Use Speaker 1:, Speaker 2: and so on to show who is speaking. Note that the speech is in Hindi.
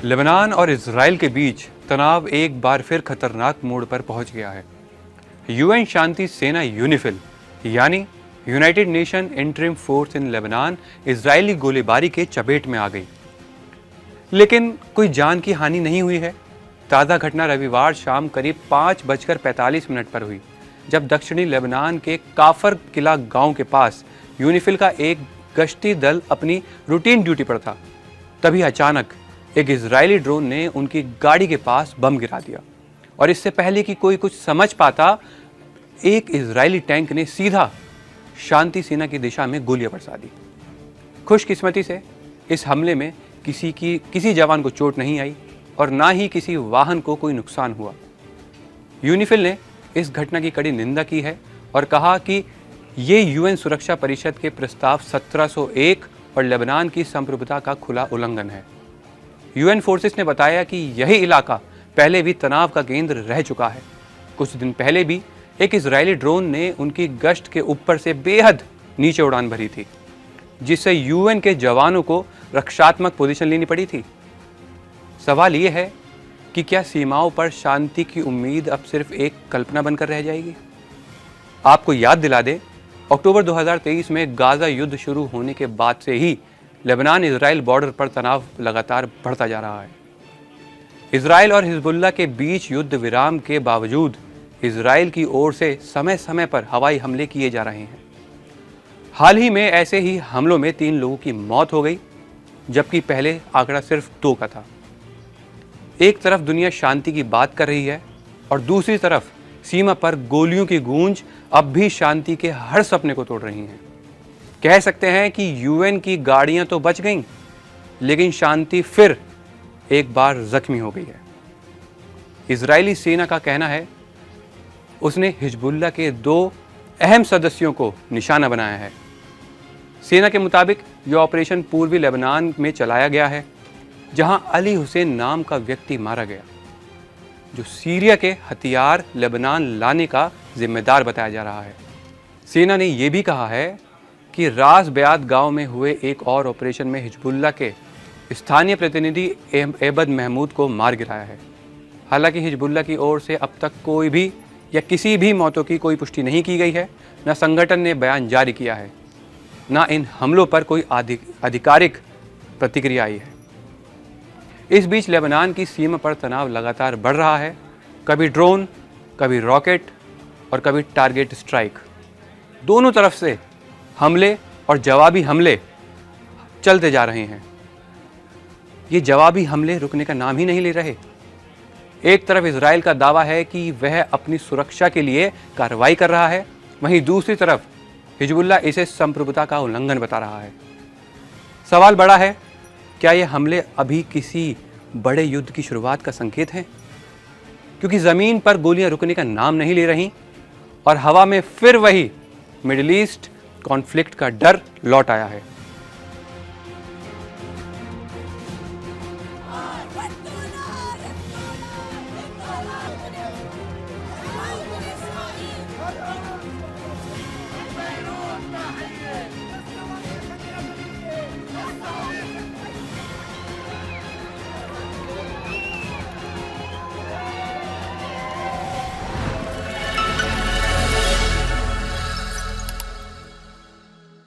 Speaker 1: लेबनान और इजराइल के बीच तनाव एक बार फिर खतरनाक मोड़ पर पहुंच गया है। यूएन शांति सेना यूनिफिल यानी United nation interim force in Lebanon Israeli गोलीबारी के चपेट में आ गई, लेकिन कोई जान की हानि नहीं हुई है। ताज़ा घटना रविवार शाम करीब 5:45 पर हुई, जब दक्षिणी लेबनान के काफर किला गांव के पास यूनिफिल का एक गश्ती दल अपनी रूटीन ड्यूटी पर था। तभी अचानक एक इजरायली ड्रोन ने उनकी गाड़ी के पास बम गिरा दिया और इससे पहले कि कोई कुछ समझ पाता, एक इजरायली टैंक ने सीधा शांति सेना की दिशा में गोलियां बरसा दी। खुशकिस्मती से इस हमले में किसी जवान को चोट नहीं आई और ना ही किसी वाहन को कोई नुकसान हुआ। यूनिफिल ने इस घटना की कड़ी निंदा की है और कहा कि ये यूएन सुरक्षा परिषद के प्रस्ताव 1701 और लेबनान की संप्रभुता का खुला उल्लंघन है। यूएन फोर्सेस ने बताया कि यही इलाका पहले भी तनाव का केंद्र रह चुका है। कुछ दिन पहले भी एक इजरायली ड्रोन ने उनकी गश्त के ऊपर से बेहद नीचे उड़ान भरी थी, जिससे यूएन के जवानों को रक्षात्मक पोजीशन लेनी पड़ी थी। सवाल यह है कि क्या सीमाओं पर शांति की उम्मीद अब सिर्फ एक कल्पना बनकर रह जाएगी? आपको याद दिला दें, अक्टूबर 2023 में गाजा युद्ध शुरू होने के बाद से ही लेबनान इजराइल बॉर्डर पर तनाव लगातार बढ़ता जा रहा है। इजराइल और हिजबुल्लाह के बीच युद्ध विराम के बावजूद इजराइल की ओर से समय समय पर हवाई हमले किए जा रहे हैं। हाल ही में ऐसे ही हमलों में 3 लोगों की मौत हो गई, जबकि पहले आंकड़ा सिर्फ 2 का था। एक तरफ दुनिया शांति की बात कर रही है और दूसरी तरफ सीमा पर गोलियों की गूंज अब भी शांति के हर सपने को तोड़ रही है। कह सकते हैं कि यूएन की गाड़ियां तो बच गईं, लेकिन शांति फिर एक बार जख्मी हो गई है। इजरायली सेना का कहना है उसने हिजबुल्लाह के 2 अहम सदस्यों को निशाना बनाया है। सेना के मुताबिक यह ऑपरेशन पूर्वी लेबनान में चलाया गया है, जहां अली हुसैन नाम का व्यक्ति मारा गया, जो सीरिया के हथियार लेबनान लाने का जिम्मेदार बताया जा रहा है। सेना ने यह भी कहा है कि रास बयात गांव में हुए एक और ऑपरेशन में हिजबुल्लाह के स्थानीय प्रतिनिधि एबद महमूद को मार गिराया है। हालांकि हिजबुल्लाह की ओर से अब तक कोई भी या किसी भी मौतों की कोई पुष्टि नहीं की गई है, न संगठन ने बयान जारी किया है, न इन हमलों पर कोई आधिकारिक प्रतिक्रिया आई है। इस बीच लेबनान की सीमा पर तनाव लगातार बढ़ रहा है। कभी ड्रोन, कभी रॉकेट और कभी टारगेट स्ट्राइक, दोनों तरफ से हमले और जवाबी हमले चलते जा रहे हैं। ये जवाबी हमले रुकने का नाम ही नहीं ले रहे। एक तरफ इजराइल का दावा है कि वह अपनी सुरक्षा के लिए कार्रवाई कर रहा है, वहीं दूसरी तरफ हिजबुल्लाह इसे संप्रभुता का उल्लंघन बता रहा है। सवाल बड़ा है, क्या ये हमले अभी किसी बड़े युद्ध की शुरुआत का संकेत हैं? क्योंकि ज़मीन पर गोलियां रुकने का नाम नहीं ले रही और हवा में फिर वही मिडिल ईस्ट कॉन्फ्लिक्ट का डर लौट आया है।